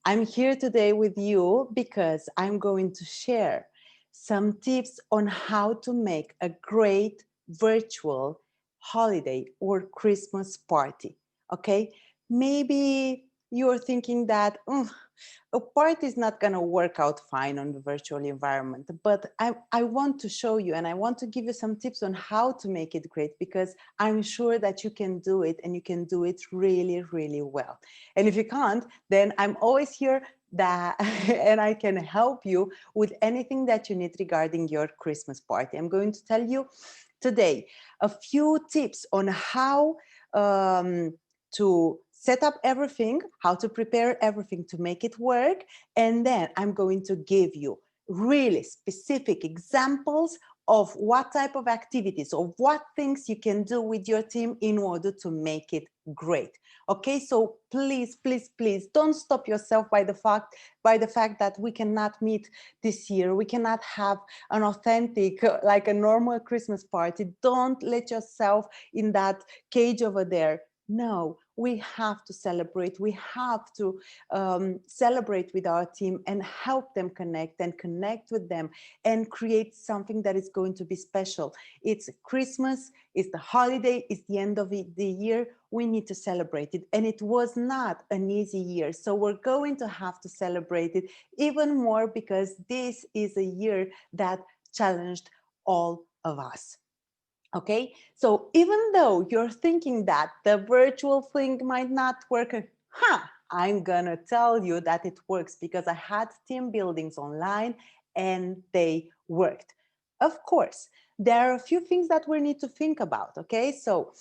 I'm here today with you because I'm going to share some tips on how to make a great virtual holiday or Christmas party. Okay, maybe you're thinking that a party is not going to work out fine on the virtual environment, but I want to show you and I want to give you some tips on how to make it great, because I'm sure that you can do it and you can do it really, really well. And if you can't, then I'm always here that and I can help you with anything that you need regarding your Christmas party. I'm going to tell you today a few tips on how to set up everything, how to prepare everything to make it work. And then I'm going to give you really specific examples of what type of activities or what things you can do with your team in order to make it great. Okay, so please, please, please don't stop yourself by the fact that we cannot meet this year. We cannot have an authentic, like a normal Christmas party. Don't let yourself in that cage over there. No, we have to celebrate. We have to celebrate with our team and help them connect and connect with them and create something that is going to be special. It's Christmas, it's the holiday, it's the end of the year. We need to celebrate it. And it was not an easy year. So we're going to have to celebrate it even more, because this is a year that challenged all of us. Okay, so even though you're thinking that the virtual thing might not work, I'm gonna tell you that it works, because I had team buildings online and they worked. Of course, there are a few things that we need to think about. Okay, so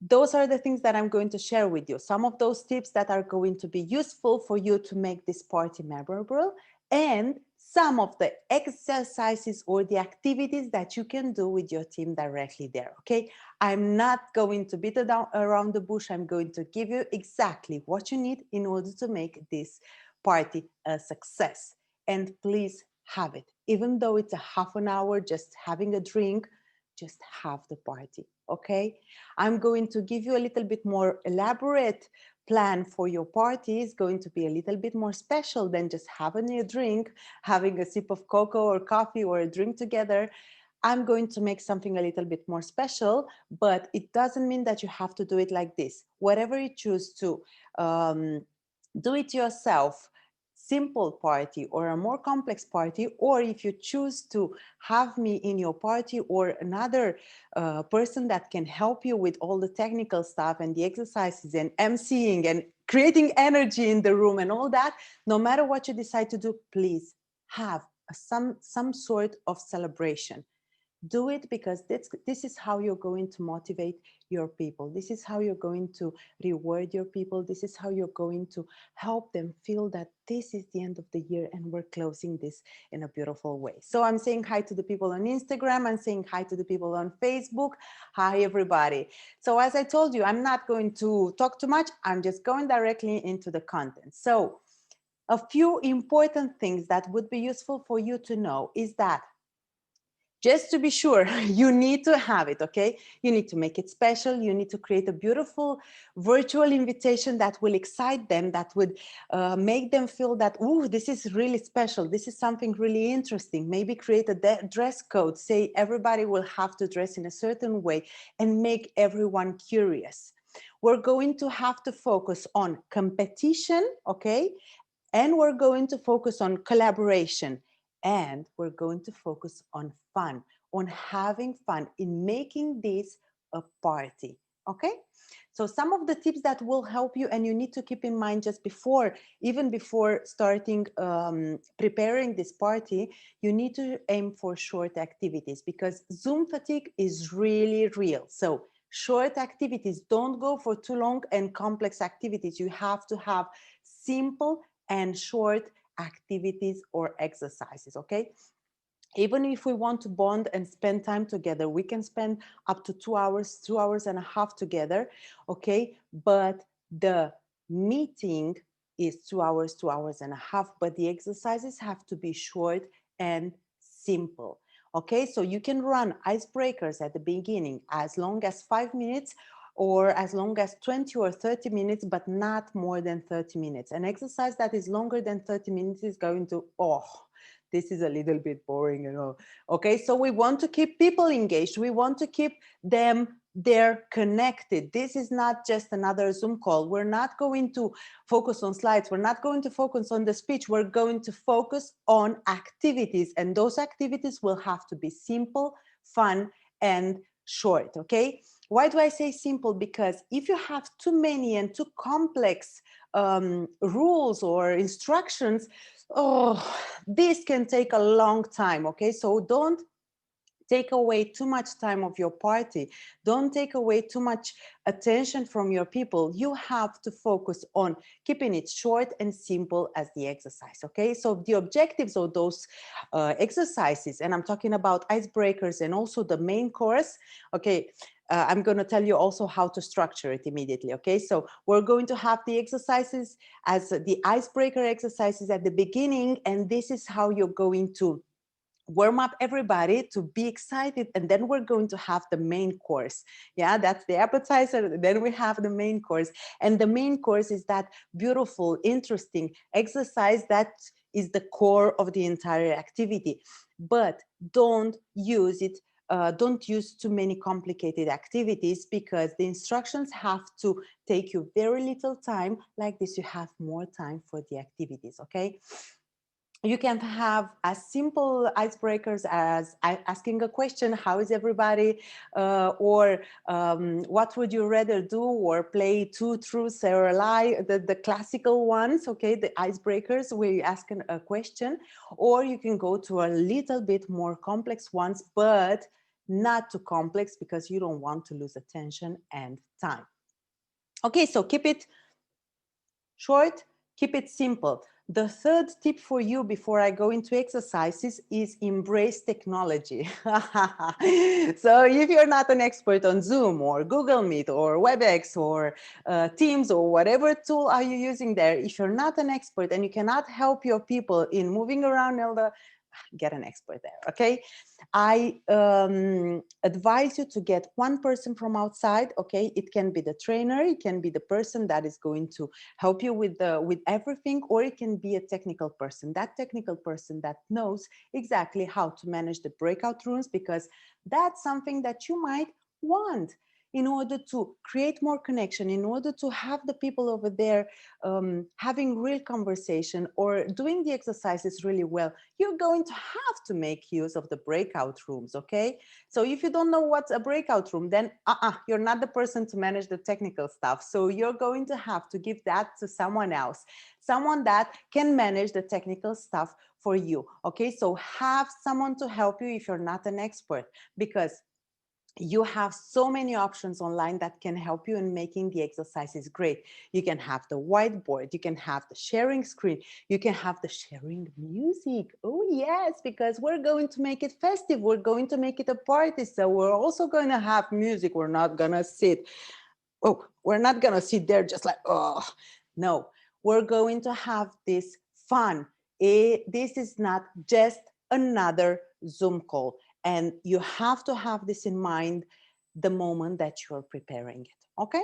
those are the things that I'm going to share with you. Some of those tips that are going to be useful for you to make this party memorable, and some of the exercises or the activities that you can do with your team directly there. Okay, I'm not going to beat around the bush. I'm going to give you exactly what you need in order to make this party a success. And please have it, even though it's a half an hour just having a drink, just have the party. Okay, I'm going to give you a little bit more elaborate plan for your party. Is going to be a little bit more special than just having a drink, having a sip of cocoa or coffee or a drink together. I'm going to make something a little bit more special, but it doesn't mean that you have to do it like this. Whatever you choose to do it yourself, simple party or a more complex party, or if you choose to have me in your party or another person that can help you with all the technical stuff and the exercises and emceeing and creating energy in the room and all that, no matter what you decide to do, please have some sort of celebration. Do it, because this is how you're going to motivate your people. This is how you're going to reward your people. This is how you're going to help them feel that this is the end of the year and we're closing this in a beautiful way. So I'm saying hi to the people on Instagram. I'm saying hi to the people on Facebook. Hi, everybody. So as I told you, I'm not going to talk too much. I'm just going directly into the content. So a few important things that would be useful for you to know is that, just to be sure, you need to have it, okay? You need to make it special. You need to create a beautiful virtual invitation that will excite them, that would make them feel that, ooh, this is really special. This is something really interesting. Maybe create a dress code. Say everybody will have to dress in a certain way and make everyone curious. We're going to have to focus on competition, okay? And we're going to focus on collaboration, and we're going to focus on fun, on having fun in making this a party. Okay, so some of the tips that will help you, and you need to keep in mind just before, even before starting preparing this party, you need to aim for short activities, because Zoom fatigue is really real. So short activities, don't go for too long and complex activities. You have to have simple and short activities or exercises, okay? Even if we want to bond and spend time together, we can spend up to 2 hours and a half together, okay? But the meeting is 2 hours and a half, but the exercises have to be short and simple, okay? So you can run icebreakers at the beginning as long as 5 minutes, or as long as 20 or 30 minutes, but not more than 30 minutes. An exercise that is longer than 30 minutes is going to, oh, this is a little bit boring, you know. Okay, so we want to keep people engaged. We want to keep them there connected. This is not just another Zoom call. We're not going to focus on slides. We're not going to focus on the speech. We're going to focus on activities, and those activities will have to be simple, fun, and short. Okay, why do I say simple? Because if you have too many and too complex rules or instructions, oh, this can take a long time. Okay, so don't take away too much time of your party. Don't take away too much attention from your people. You have to focus on keeping it short and simple as the exercise. Okay, so the objectives of those exercises, and I'm talking about icebreakers and also the main course. Okay, I'm going to tell you also how to structure it immediately. Okay, so we're going to have the exercises as the icebreaker exercises at the beginning, and this is how you're going to warm up everybody to be excited, and then we're going to have the main course. Yeah, that's the appetizer, then we have the main course, and the main course is that beautiful, interesting exercise that is the core of the entire activity. But don't use it don't use too many complicated activities, because the instructions have to take you very little time. Like this, you have more time for the activities. Okay, you can have as simple icebreakers as asking a question, how is everybody, or what would you rather do, or play two truths or a lie, the classical ones. Okay, the icebreakers where you ask a question, or you can go to a little bit more complex ones, but not too complex, because you don't want to lose attention and time. Okay, so keep it short, keep it simple. The third tip for you before I go into exercises is embrace technology. So if you're not an expert on Zoom or Google Meet or WebEx or Teams or whatever tool are you using there, if you're not an expert and you cannot help your people in moving around, get an expert there. Okay, I advise you to get one person from outside. Okay, it can be the trainer, it can be the person that is going to help you with everything, or it can be a technical person. That technical person that knows exactly how to manage the breakout rooms, because that's something that you might want in order to create more connection, in order to have the people over there having real conversation or doing the exercises really well. You're going to have to make use of the breakout rooms. Okay, so if you don't know what's a breakout room, then you're not the person to manage the technical stuff. So you're going to have to give that to someone else, someone that can manage the technical stuff for you. Okay, so have someone to help you if you're not an expert, because you have so many options online that can help you in making the exercises great. You can have the whiteboard, you can have the sharing screen, you can have the sharing music. Oh yes, because we're going to make it festive, we're going to make it a party, so we're also going to have music. We're not gonna sit, we're not gonna sit there just like, oh no, we're going to have this fun. This is not just another Zoom call, and you have to have this in mind the moment that you're preparing it. Okay,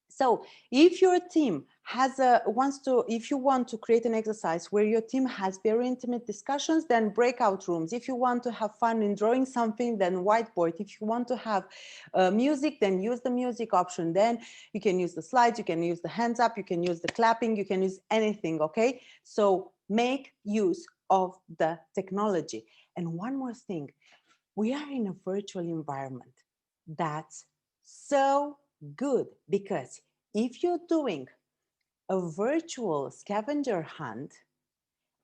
so if your team if you want to create an exercise where your team has very intimate discussions, then breakout rooms. If you want to have fun in drawing something, then whiteboard. If you want to have music, then use the music option. Then you can use the slides, you can use the hands up, you can use the clapping, you can use anything. Okay, so make use of the technology. And one more thing, we are in a virtual environment. That's so good, because if you're doing a virtual scavenger hunt,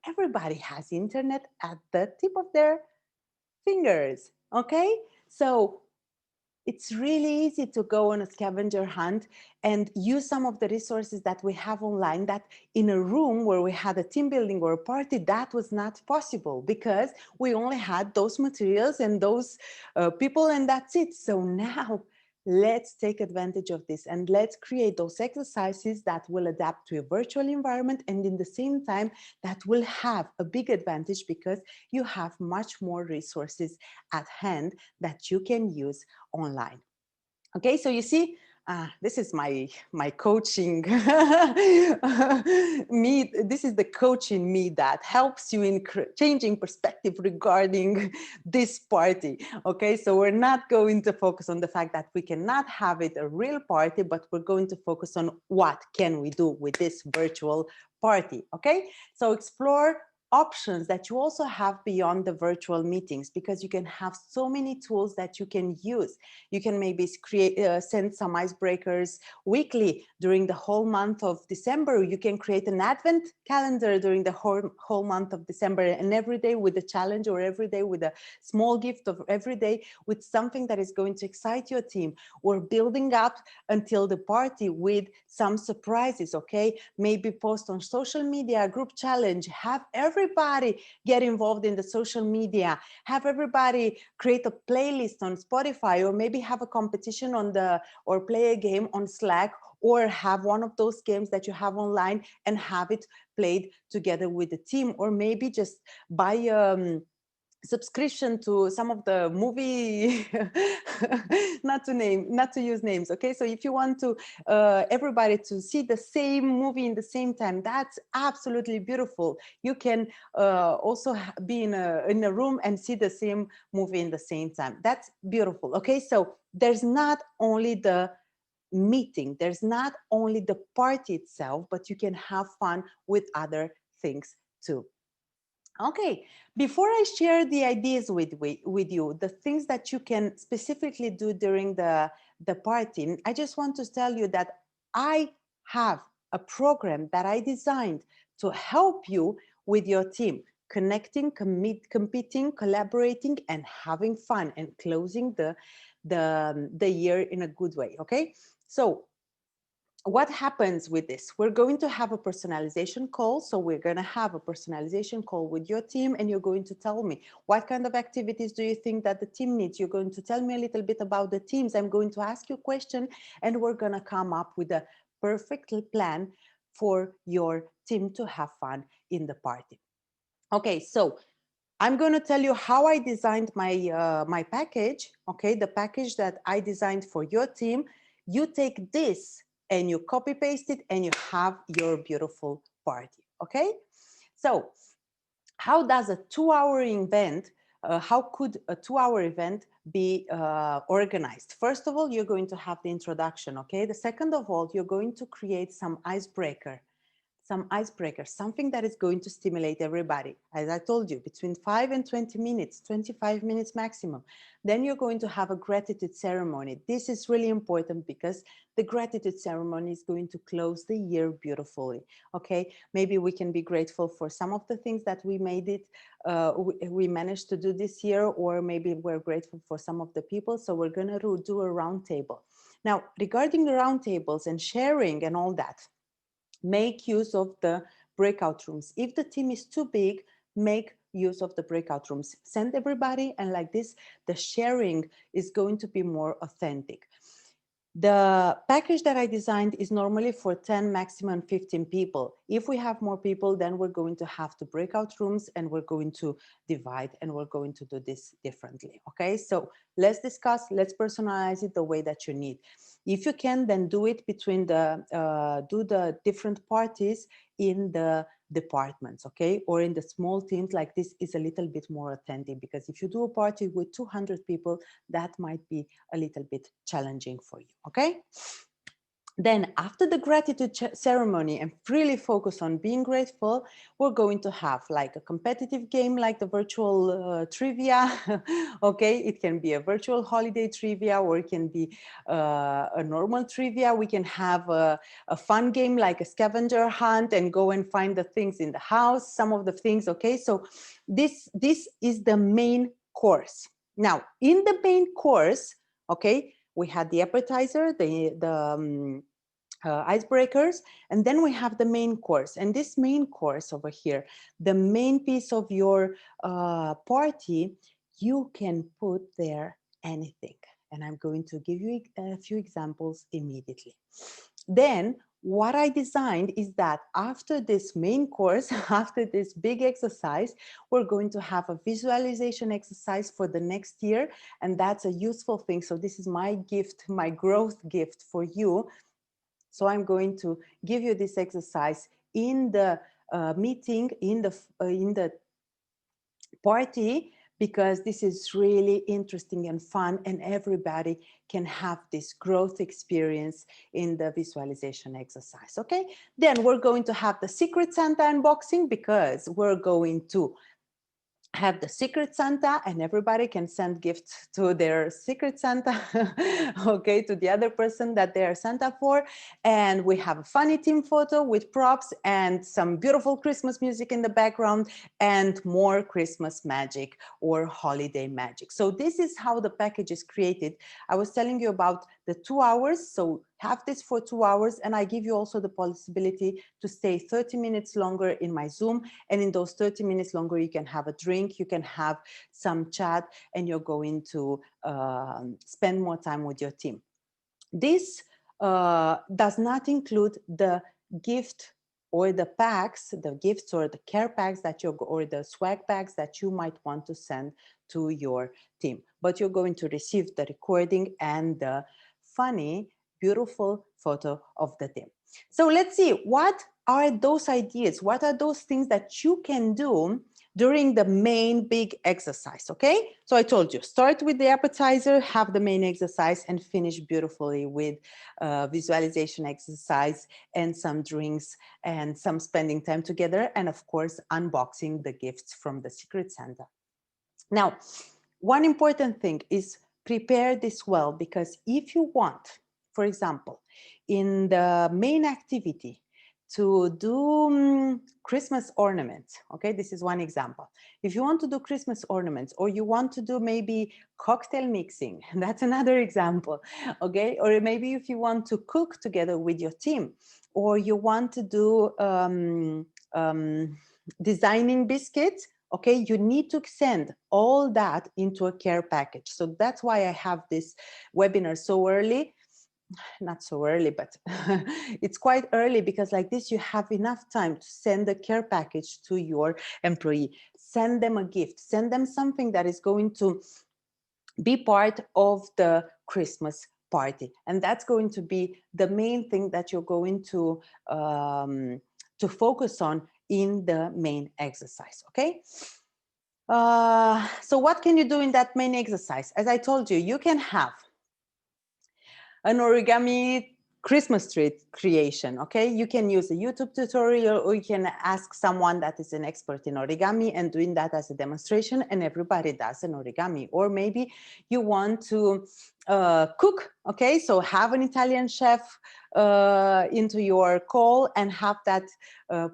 everybody has internet at the tip of their fingers. Okay, so it's really easy to go on a scavenger hunt and use some of the resources that we have online, that in a room where we had a team building or a party, that was not possible, because we only had those materials and those people, and that's it. So now let's take advantage of this, and let's create those exercises that will adapt to a virtual environment, and in the same time that will have a big advantage, because you have much more resources at hand that you can use online. Okay, so you see, This is my coaching me. This is the coach in me that helps you in changing perspective regarding this party. Okay, so we're not going to focus on the fact that we cannot have it a real party, but we're going to focus on what can we do with this virtual party. Okay, so explore options that you also have beyond the virtual meetings, because you can have so many tools that you can use. You can maybe create, send some icebreakers weekly during the whole month of December. You can create an advent calendar during the whole month of December, and every day with a challenge, or every day with a small gift, of every day with something that is going to excite your team, or building up until the party with some surprises. Okay, maybe post on social media, group challenge, have everybody get involved in the social media, have everybody create a playlist on Spotify, or maybe have a competition on or play a game on Slack, or have one of those games that you have online and have it played together with the team, or maybe just buy subscription to some of the movie not to use names. Okay, so if you want to everybody to see the same movie in the same time, that's absolutely beautiful. You can also be in a room and see the same movie in the same time. That's beautiful. Okay, so there's not only the meeting, there's not only the party itself, but you can have fun with other things too. Okay, before I share the ideas with you, the things that you can specifically do during the party, I just want to tell you that I have a program that I designed to help you with your team, connecting, competing, collaborating, and having fun, and closing the year in a good way. Okay, so what happens with this? We're going to have a personalization call. So we're going to have a personalization call with your team, and you're going to tell me what kind of activities do you think that the team needs. You're going to tell me a little bit about the teams. I'm going to ask you a question, and we're going to come up with a perfect plan for your team to have fun in the party. Okay, so I'm going to tell you how I designed my package. Okay, the package that I designed for your team. You take this and you copy paste it, and you have your beautiful party. Okay, so how does a 2-hour event, how could a 2-hour event be organized? First of all, you're going to have the introduction. Okay, the second of all, you're going to create some icebreakers, something that is going to stimulate everybody. As I told you, between 5 and 20 minutes, 25 minutes maximum. Then you're going to have a gratitude ceremony. This is really important because the gratitude ceremony is going to close the year beautifully. Okay, maybe we can be grateful for some of the things that we we managed to do this year, or maybe we're grateful for some of the people. So we're going to do a round table. Now, regarding the round tables and sharing and all that, make use of the breakout rooms. If the team is too big, make use of the breakout rooms. Send everybody, and like this, the sharing is going to be more authentic. The package that I designed is normally for 10, maximum 15 people. If we have more people, then we're going to have to breakout rooms, and we're going to divide, and we're going to do this differently. Okay, so let's discuss, let's personalize it the way that you need. If you can, then do it between do the different parties in the departments, okay, or in the small teams. Like this is a little bit more authentic, because if you do a party with 200 people, that might be a little bit challenging for you. Okay, then after the gratitude ceremony and really focus on being grateful, we're going to have like a competitive game, like the virtual trivia. Okay, it can be a virtual holiday trivia, or it can be a normal trivia. We can have a fun game like a scavenger hunt and go and find the things in the house, some of the things. Okay, so this is the main course. Now, in the main course, okay, we had the appetizer, the icebreakers, and then we have the main course. And this main course over here, the main piece of your party, you can put there anything. And I'm going to give you a few examples immediately. Then what I designed is that after this main course, after this big exercise, we're going to have a visualization exercise for the next year. And that's a useful thing. So this is my gift, my growth gift for you. So I'm going to give you this exercise in the meeting, in the party, because this is really interesting and fun, and everybody can have this growth experience in the visualization exercise. Okay, then we're going to have the Secret Santa unboxing, because we're going to have the Secret Santa and everybody can send gifts to their Secret Santa, okay, to the other person that they are Santa for. And we have a funny team photo with props and some beautiful Christmas music in the background and more Christmas magic or holiday magic. So this is how the package is created. I was telling you about the 2 hours. So have this for 2 hours, and I give you also the possibility to stay 30 minutes longer in my Zoom. And in those 30 minutes longer, you can have a drink, you can have some chat, and you're going to spend more time with your team. This does not include the gift or the packs, the gifts or the care packs that you, or the swag bags that you might want to send to your team. But you're going to receive the recording and the funny, beautiful photo of the team. So let's see, what are those ideas? What are those things that you can do during the main big exercise? Okay, so I told you, start with the appetizer, have the main exercise, and finish beautifully with visualization exercise and some drinks and some spending time together, and of course unboxing the gifts from the Secret Santa. Now, one important thing is prepare this well, because if you want, for example, in the main activity to do Christmas ornaments, okay, this is one example. If you want to do Christmas ornaments, or you want to do maybe cocktail mixing, that's another example, okay? Or maybe if you want to cook together with your team, or you want to do designing biscuits, okay, you need to send all that into a care package. So that's why I have this webinar so early. Not so early, but it's quite early, because like this, you have enough time to send the care package to your employee. Send them a gift, send them something that is going to be part of the Christmas party. And that's going to be the main thing that you're going to focus on in the main exercise, okay? So what can you do in that main exercise? As I told you, you can have an origami Christmas tree creation, okay? You can use a YouTube tutorial, or you can ask someone that is an expert in origami and doing that as a demonstration, and everybody does an origami. Or maybe you want to cook, okay? So have an Italian chef into your call and have that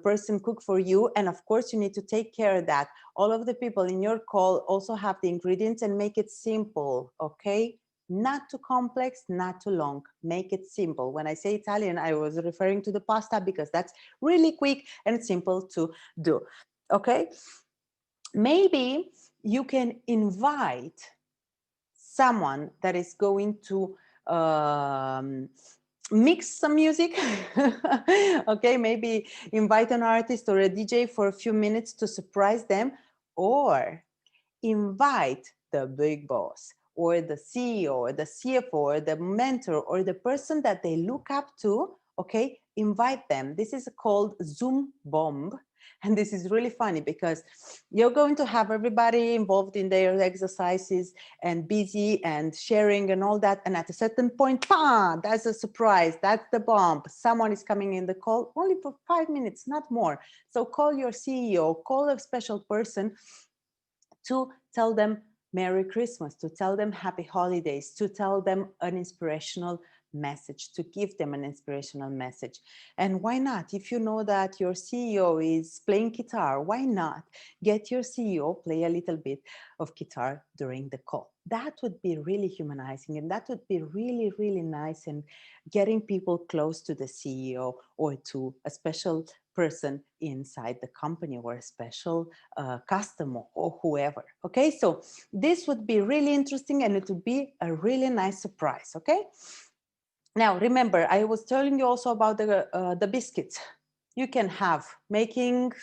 person cook for you. And of course, you need to take care that all of the people in your call also have the ingredients, and make it simple, okay? Not too complex, not too long. Make it simple. When I say Italian, I was referring to the pasta, because that's really quick and simple to do. Okay? Maybe you can invite someone that is going to mix some music. Okay, maybe invite an artist or a DJ for a few minutes to surprise them, or invite the big boss or the CEO or the CFO or the mentor or the person that they look up to, okay? Invite them. This is called Zoom bomb. And this is really funny, because you're going to have everybody involved in their exercises and busy and sharing and all that. And at a certain point, bam, that's a surprise. That's the bomb. Someone is coming in the call only for 5 minutes, not more. So call your CEO, call a special person to tell them Merry Christmas, to tell them Happy Holidays, to tell them an inspirational message, to give them an inspirational message. And why not? If you know that your CEO is playing guitar, why not get your CEO play a little bit of guitar during the call? That would be really humanizing, and that would be really, really nice, and getting people close to the CEO or to a special person inside the company, or a special customer or whoever. Okay, so this would be really interesting, and it would be a really nice surprise. Okay, Now, remember, I was telling you also about the biscuits. You can have making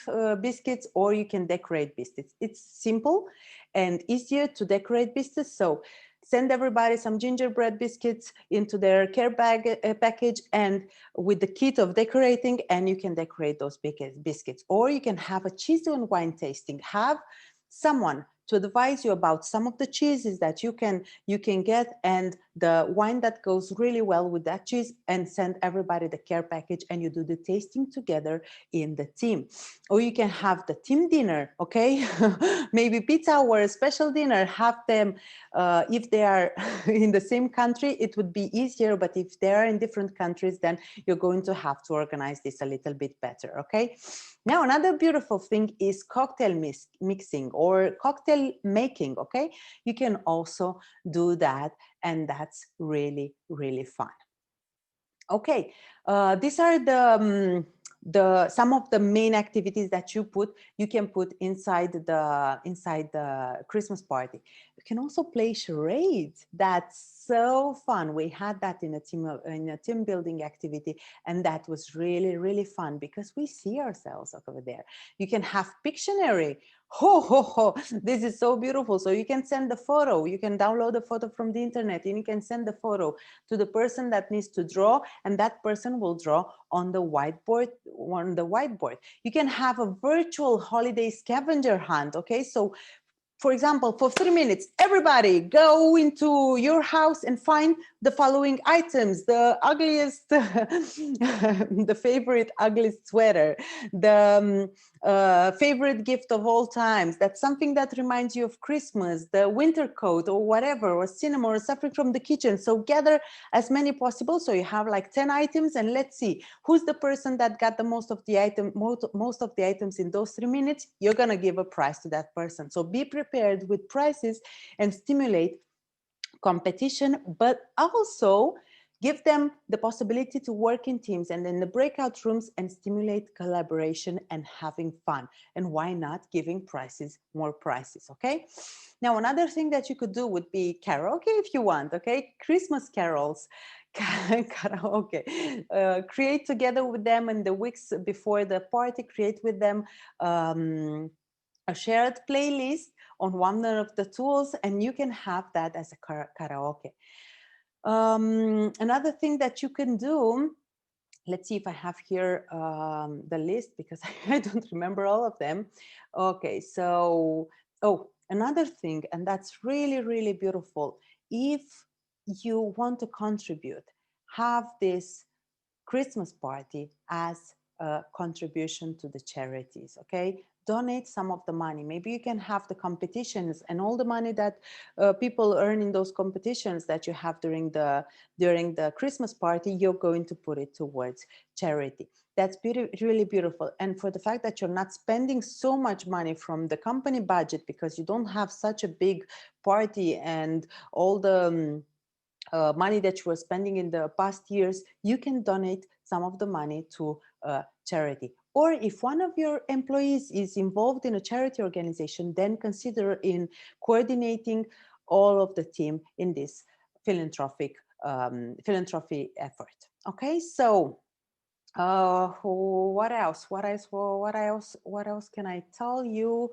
biscuits, or you can decorate biscuits. It's simple and easier to decorate biscuits. So send everybody some gingerbread biscuits into their care bag package, and with the kit of decorating, and you can decorate those biscuits. Or you can have a cheese and wine tasting. Have someone to advise you about some of the cheeses that you can get, and the wine that goes really well with that cheese, and send everybody the care package, and you do the tasting together in the team. Or you can have the team dinner, okay? Maybe pizza or a special dinner. Have them, if they are in the same country, it would be easier, but if they are in different countries, then you're going to have to organize this a little bit better, okay? Now, another beautiful thing is cocktail mixing or cocktail making, okay? You can also do that, and that's really, really fun. Okay, these are the some of the main activities that you can put inside the Christmas party. You can also play charades. That's so fun. We had that in a team building activity, and that was really, really fun because we see ourselves over there. You can have Pictionary. Ho ho ho! This is so beautiful. So you can send the photo. You can download the photo from the internet, and you can send the photo to the person that needs to draw, and that person will draw on the whiteboard. You can have a virtual holiday scavenger hunt. Okay, so for example, for 3 minutes, everybody go into your house and find the following items: the ugliest, the favorite ugliest sweater, the favorite gift of all times. That's something that reminds you of Christmas, the winter coat or whatever, or cinema or something from the kitchen. So gather as many possible. So you have like 10 items, and let's see who's the person that got the most of the items in those 3 minutes. You're going to give a prize to that person. So be prepared with prizes and stimulate competition, but also give them the possibility to work in teams and in the breakout rooms and stimulate collaboration and having fun. And why not giving prizes, more prizes, okay? Now, another thing that you could do would be karaoke if you want, okay? Christmas carols, karaoke. Create together with them in the weeks before the party, create with them a shared playlist on one of the tools, and you can have that as a karaoke. Another thing that you can do, let's see if I have here the list, because I don't remember all of them. Okay, so, oh, another thing, and that's really, really beautiful. If you want to contribute, have this Christmas party as a contribution to the charities, okay? Donate some of the money. Maybe you can have the competitions, and all the money that people earn in those competitions that you have during the Christmas party, you're going to put it towards charity. That's really beautiful. And for the fact that you're not spending so much money from the company budget, because you don't have such a big party and all the money that you were spending in the past years, you can donate some of the money to charity. Or if one of your employees is involved in a charity organization, then consider in coordinating all of the team in this philanthropy effort. Okay, so what else? What else can I tell you?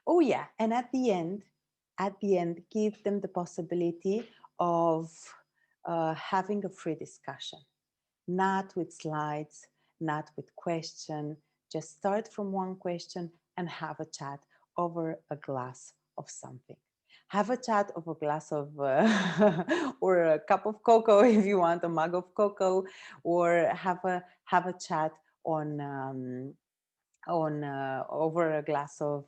Oh yeah, and at the end, give them the possibility of having a free discussion, not with slides, not with question. Just start from one question and have a chat over a glass of something. Have a chat of a glass of or a cup of cocoa if you want, a mug of cocoa, or have a chat on over a glass of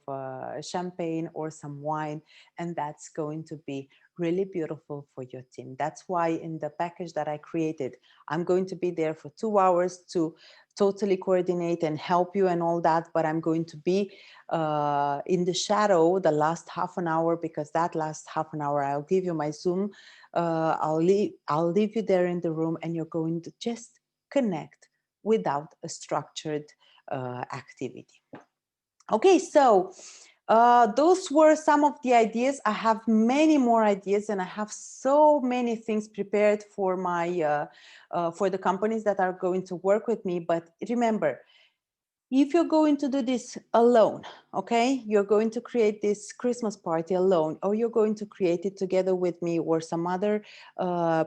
champagne or some wine, and that's going to be really beautiful for your team. That's why in the package that I created, I'm going to be there for 2 hours to totally coordinate and help you and all that, but I'm going to be in the shadow the last half an hour, because that last half an hour I'll give you my Zoom. I'll leave you there in the room, and you're going to just connect without a structured activity. Okay, so Those were some of the ideas. I have many more ideas, and I have so many things prepared for my for the companies that are going to work with me. But remember, if you're going to do this alone, okay, you're going to create this Christmas party alone, or you're going to create it together with me or some other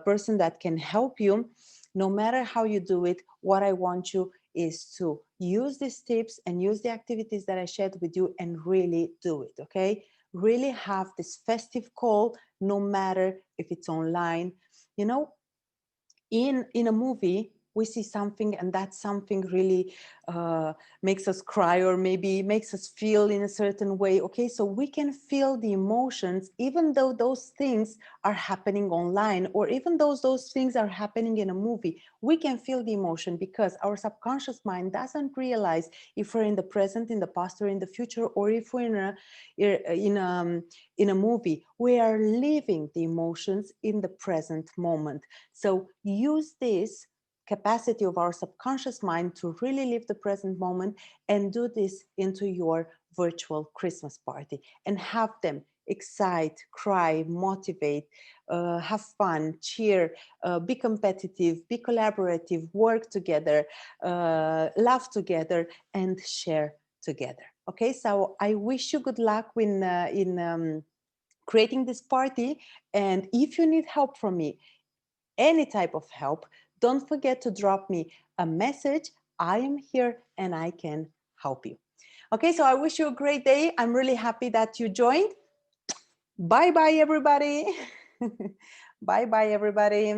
person that can help you, no matter how you do it, what I want you is to use these tips and use the activities that I shared with you and really do it, okay? Really have this festive call, no matter if it's online. You know, in a movie we see something, and that something really makes us cry, or maybe makes us feel in a certain way. Okay, so we can feel the emotions even though those things are happening online, or even though those things are happening in a movie. We can feel the emotion because our subconscious mind doesn't realize if we're in the present, in the past, or in the future, or if we're in a movie. We are living the emotions in the present moment. So use this capacity of our subconscious mind to really live the present moment and do this into your virtual Christmas party and have them excite, cry, motivate, have fun, cheer, be competitive, be collaborative, work together, laugh together, and share together. Okay, so I wish you good luck in creating this party. And if you need help from me, any type of help, don't forget to drop me a message. I am here and I can help you. Okay, so I wish you a great day. I'm really happy that you joined. Bye bye, everybody. Bye bye, everybody.